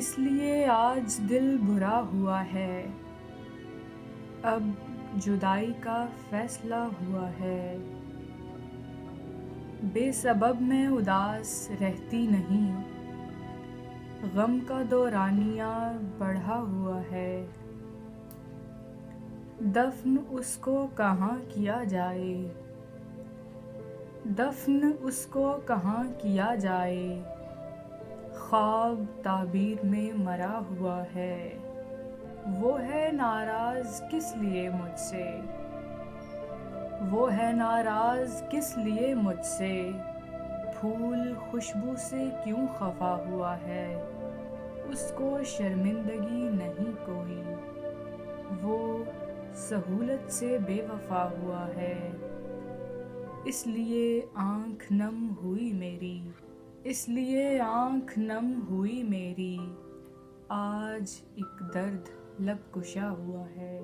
इसलिए आज दिल बुरा हुआ है, अब जुदाई का फैसला हुआ है। बेसबब मैं उदास रहती नहीं, गम का दौरानिया बढ़ा हुआ है। दफन उसको कहाँ किया जाए, दफन उसको कहाँ किया जाए। ख्वाब ताबीर में मरा हुआ है, वो है नाराज किस लिए मुझसे, वो है नाराज किस लिए मुझसे। फूल खुशबू से क्यों खफा हुआ है, उसको शर्मिंदगी नहीं कोई, वो सहूलत से बेवफा हुआ है। इसलिए आँख नम हुई मेरी, इसलिए आँख नम हुई मेरी। आज एक दर्द लब कुशा हुआ है।